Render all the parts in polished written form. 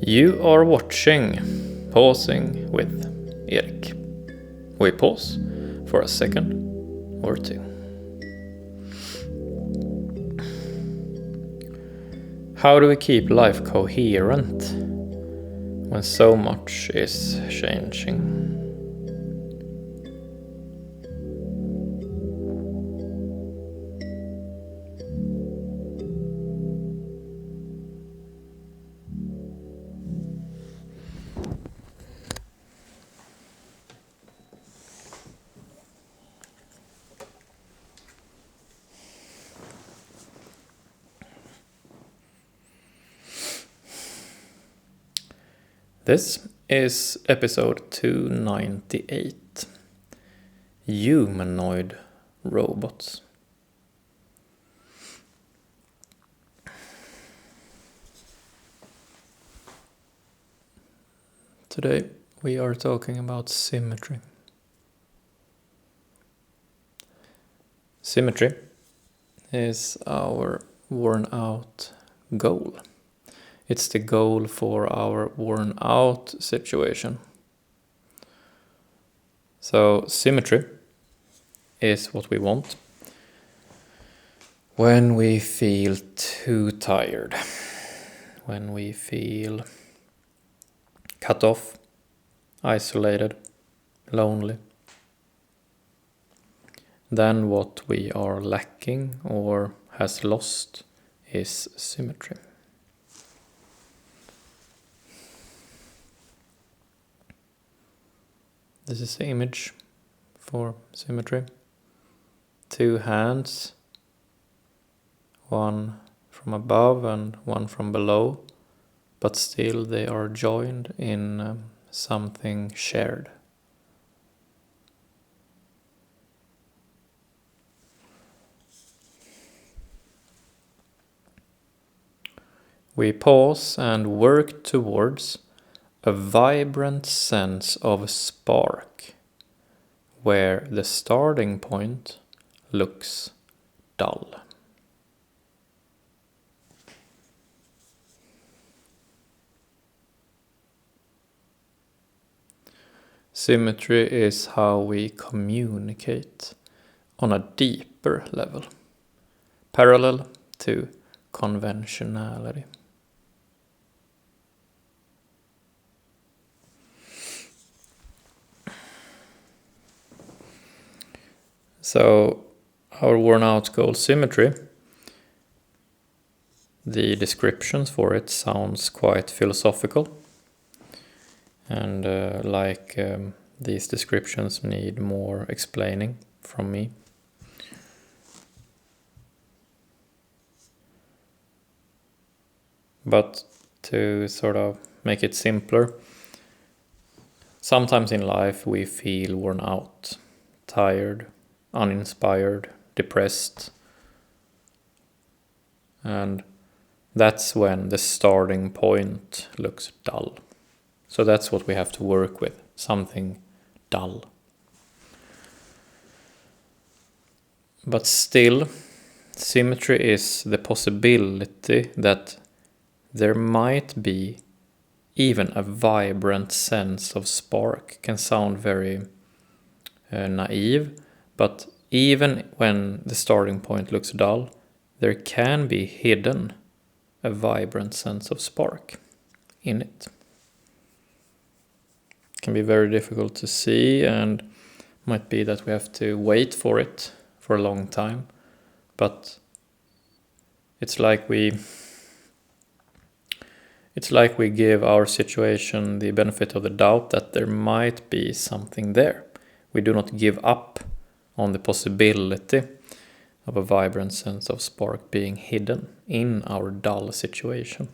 You are watching Pausing with Erik. We pause for a second or two. How do we keep life coherent when so much is changing? This is episode 298, Humanoid robots. Today we are talking about symmetry. Symmetry is our worn out goal. It's the goal for our worn out situation. So symmetry is what we want when we feel too tired, when we feel cut off, isolated, lonely. Then what we are lacking or has lost is symmetry. This is the image for symmetry. Two hands, one from above and one from below, but still they are joined in something shared. We pause and work towards a vibrant sense of spark, where the starting point looks dull. Symmetry is how we communicate on a deeper level, parallel to conventionality. So, our worn out goal symmetry, the descriptions for it sounds quite philosophical, and these descriptions need more explaining from me. But to sort of make it simpler, sometimes in life we feel worn out, tired, uninspired, depressed, and that's when the starting point looks dull. So that's what we have to work with, something dull. But still, symmetry is the possibility that there might be even a vibrant sense of spark. Can sound very naive, but even when the starting point looks dull, there can be hidden a vibrant sense of spark in it. It can be very difficult to see, and might be that we have to wait for it for a long time, but it's like we give our situation the benefit of the doubt that there might be something there. We do not give up on the possibility of a vibrant sense of spark being hidden in our dull situation.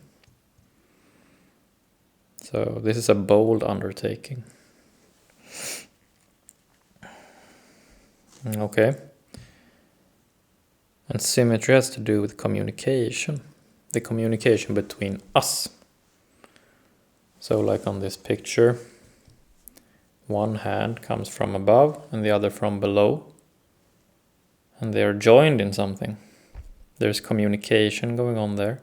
So this is a bold undertaking. Okay. And symmetry has to do with communication. The communication between us. So like on this picture, one hand comes from above and the other from below. And they are joined in something. There's communication going on there.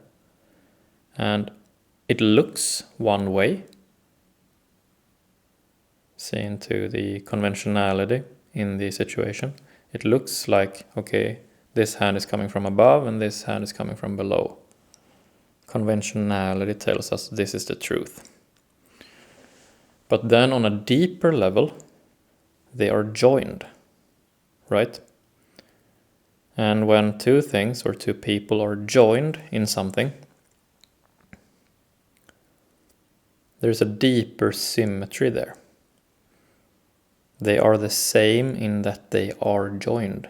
And it looks one way, seen to the conventionality in the situation. It looks like, okay, this hand is coming from above and this hand is coming from below. Conventionality tells us this is the truth. But then on a deeper level, they are joined, right? And when two things or two people are joined in something, there's a deeper symmetry there. They are the same in that they are joined.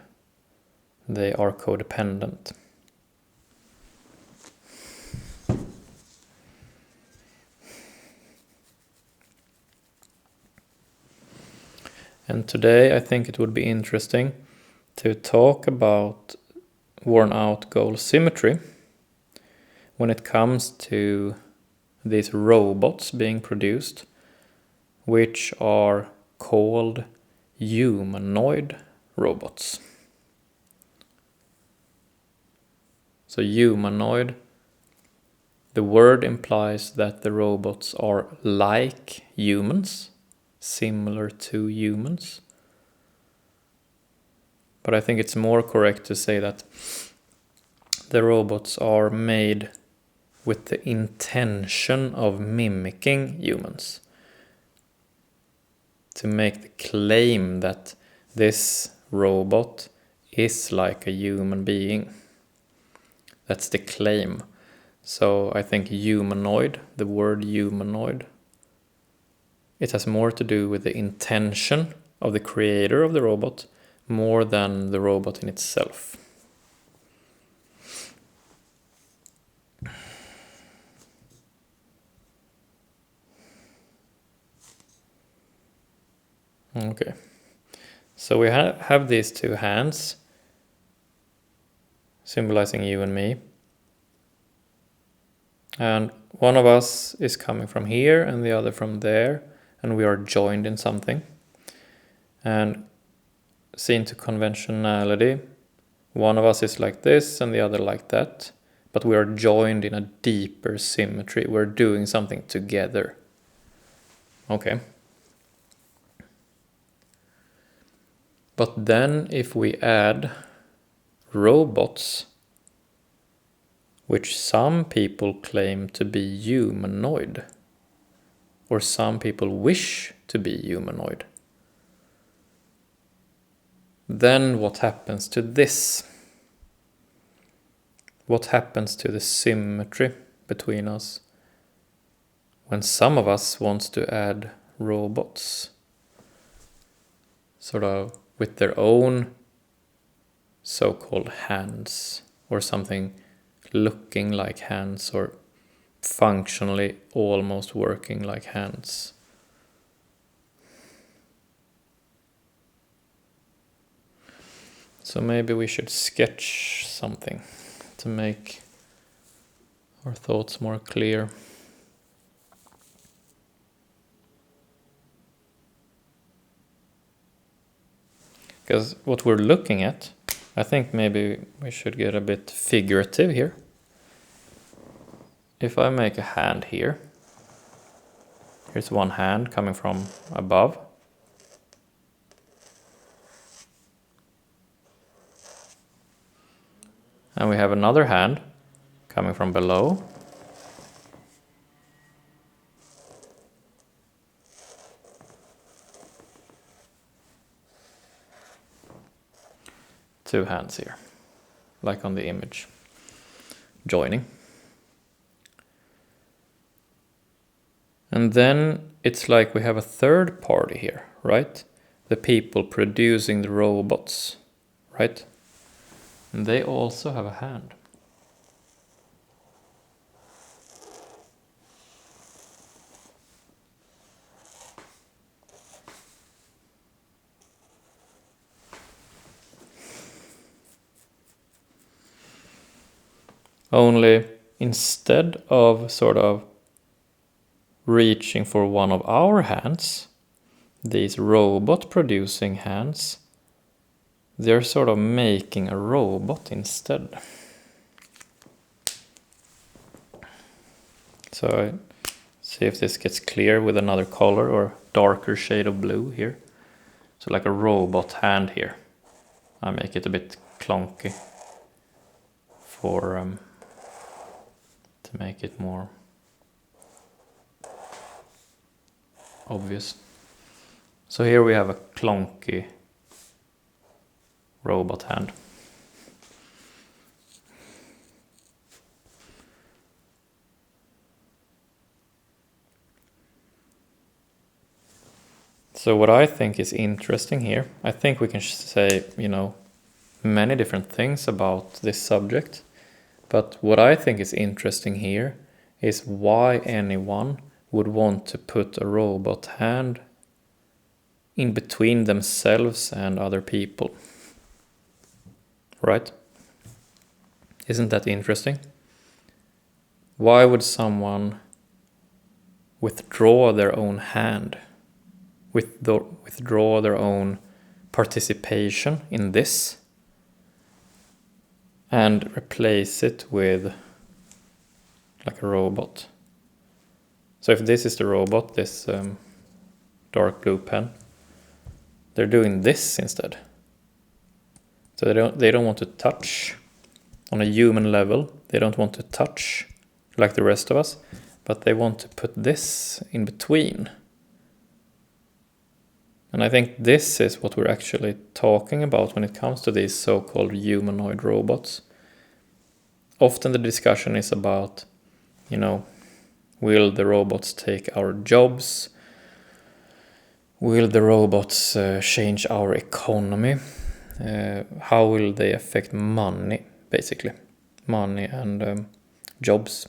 They are codependent. And today I think it would be interesting to talk about worn out goal symmetry when it comes to these robots being produced, which are called humanoid robots. So humanoid, the word implies that the robots are like humans, similar to humans. But I think it's more correct to say that the robots are made with the intention of mimicking humans. To make the claim that this robot is like a human being. That's the claim. So I think humanoid, the word humanoid, it has more to do with the intention of the creator of the robot more than the robot in itself. Okay, so we have these two hands symbolizing you and me. And one of us is coming from here and the other from there, and we are joined in something. And seen to conventionality, one of us is like this and the other like that, but we are joined in a deeper symmetry. We're doing something together. Okay. But then if we add robots, which some people claim to be humanoid, or some people wish to be humanoid, then what happens to this? What happens to the symmetry between us when some of us wants to add robots? Sort of with their own so-called hands, or something looking like hands, or functionally almost working like hands. So maybe we should sketch something to make our thoughts more clear. Because what we're looking at, I think maybe we should get a bit figurative here. If I make a hand here, here's one hand coming from above. And we have another hand coming from below. Two hands here, like on the image, joining. And then it's like we have a third party here, right? The people producing the robots, right? And they also have a hand. Only instead of sort of reaching for one of our hands, these robot producing hands, they're sort of making a robot instead. So I see if this gets clear with another color or darker shade of blue here. So like a robot hand here. I make it a bit clunky for to make it more obvious. So here we have a clunky robot hand. So what I think is interesting here, I think we can say, many different things about this subject. But what I think is interesting here is why anyone would want to put a robot hand in between themselves and other people. Right? Isn't that interesting? Why would someone withdraw their own hand? Withdraw their own participation in this and replace it with like a robot. So if this is the robot, this dark blue pen, they're doing this instead. So they don't want to touch on a human level. They don't want to touch like the rest of us, but they want to put this in between. And I think this is what we're actually talking about when it comes to these so-called humanoid robots. Often the discussion is about, will the robots take our jobs? Will the robots change our economy? How will they affect money, basically? Money and jobs.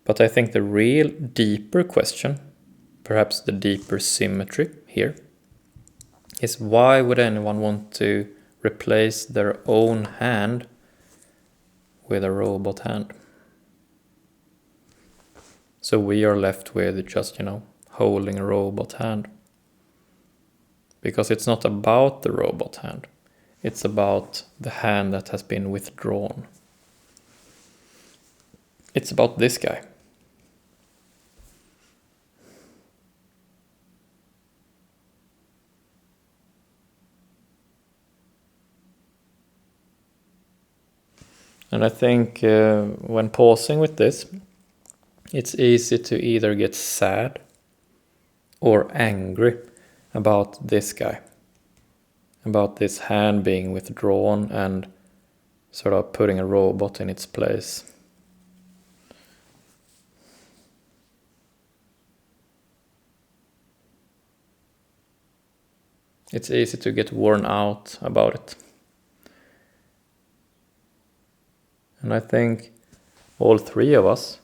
But I think the real deeper question, perhaps the deeper symmetry here, is why would anyone want to replace their own hand with a robot hand? So we are left with just, holding a robot hand. Because it's not about the robot hand. It's about the hand that has been withdrawn. It's about this guy. And I think when pausing with this, it's easy to either get sad or angry about this guy, about this hand being withdrawn and sort of putting a robot in its place. It's easy to get worn out about it. And I think all three of us,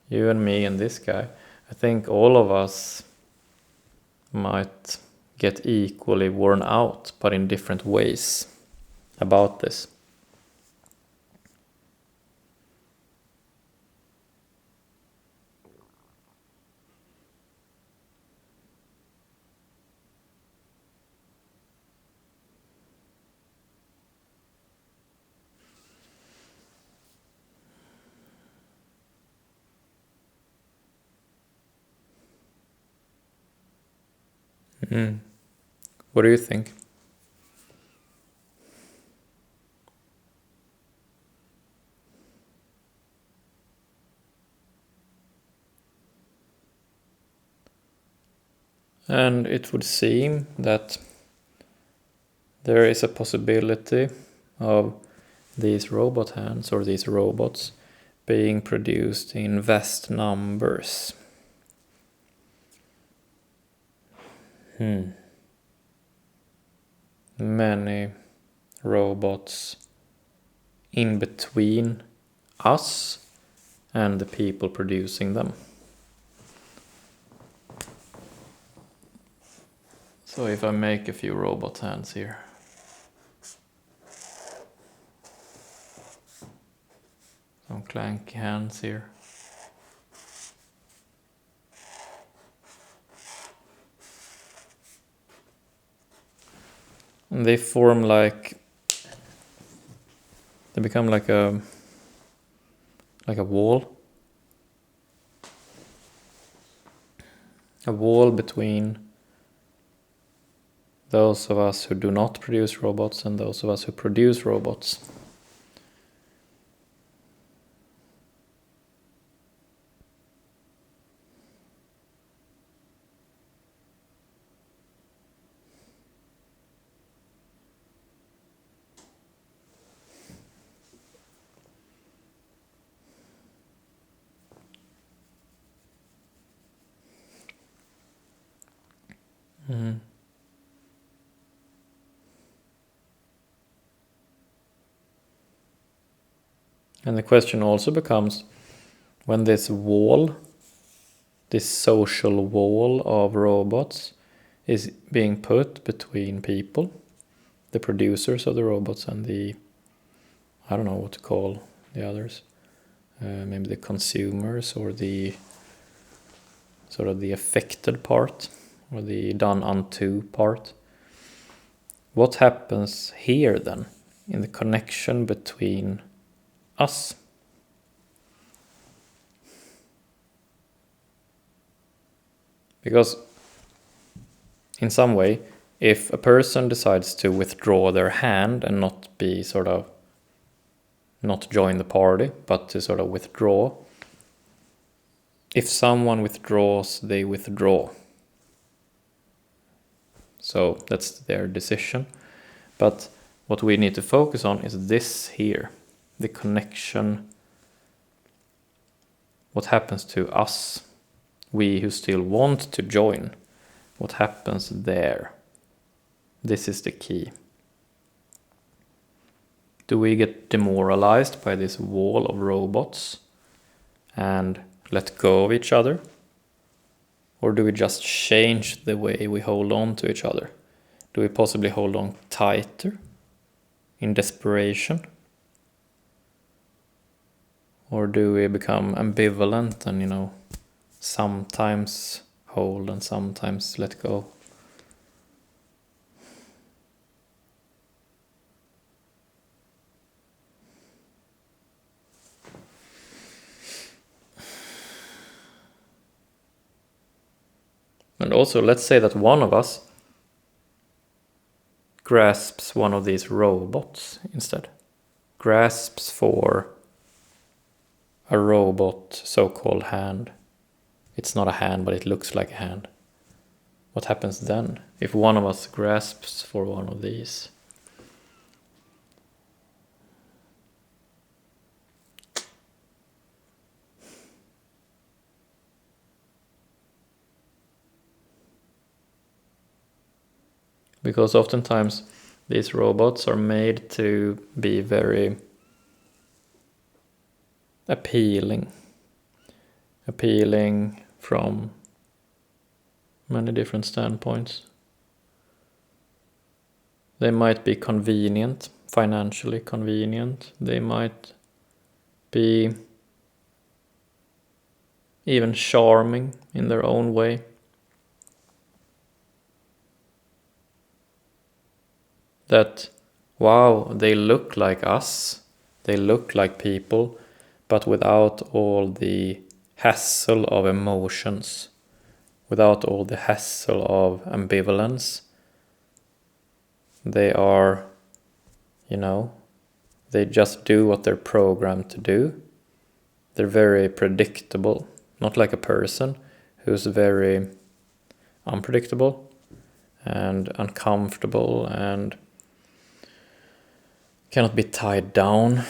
you and me and this guy, I think all of us might get equally worn out, but in different ways about this. What do you think? And it would seem that there is a possibility of these robot hands or these robots being produced in vast numbers. Many robots in between us and the people producing them. So if I make a few robot hands here. Some clanky hands here. And they form they become like a wall a wall between those of us who do not produce robots and those of us who produce robots. Mm. And the question also becomes, when this wall, this social wall of robots, is being put between people, the producers of the robots and the, I don't know what to call the others, maybe the consumers or the sort of the affected part or the done unto part. What happens here then in the connection between us? Because in some way, if a person decides to withdraw their hand and not be sort of, not join the party, but to sort of withdraw, if someone withdraws, they withdraw. So that's their decision. But what we need to focus on is this here, the connection. What happens to us, we who still want to join? What happens there? This is the key. Do we get demoralized by this wall of robots and let go of each other? Or do we just change the way we hold on to each other? Do we possibly hold on tighter in desperation? Or do we become ambivalent and, sometimes hold and sometimes let go? And also, let's say that one of us grasps one of these robots instead. Grasps for a robot so-called hand. It's not a hand, but it looks like a hand. What happens then if one of us grasps for one of these? Because oftentimes these robots are made to be very appealing from many different standpoints. They might be convenient, financially convenient. They might be even charming in their own way. That, wow, they look like us, they look like people, but without all the hassle of emotions, without all the hassle of ambivalence. They are, they just do what they're programmed to do. They're very predictable, not like a person who's very unpredictable and uncomfortable and cannot be tied down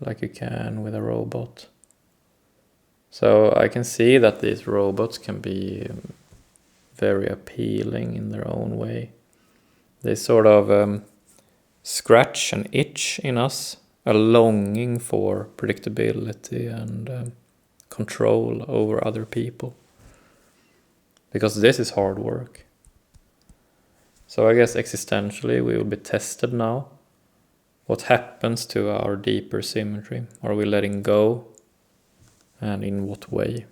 like you can with a robot. So I can see that these robots can be very appealing in their own way. They sort of scratch an itch in us, a longing for predictability and control over other people. Because this is hard work. So I guess existentially we will be tested now. What happens to our deeper symmetry? Are we letting go? And in what way?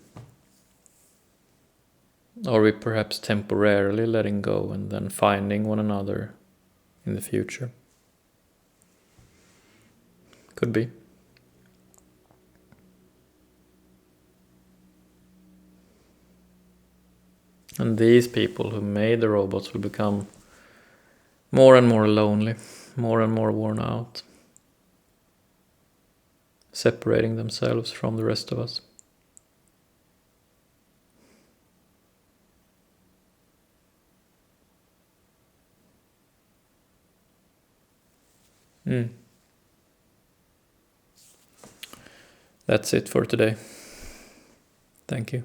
Are we perhaps temporarily letting go and then finding one another in the future? Could be. And these people who made the robots will become more and more lonely, more and more worn out, separating themselves from the rest of us. That's it for today. Thank you.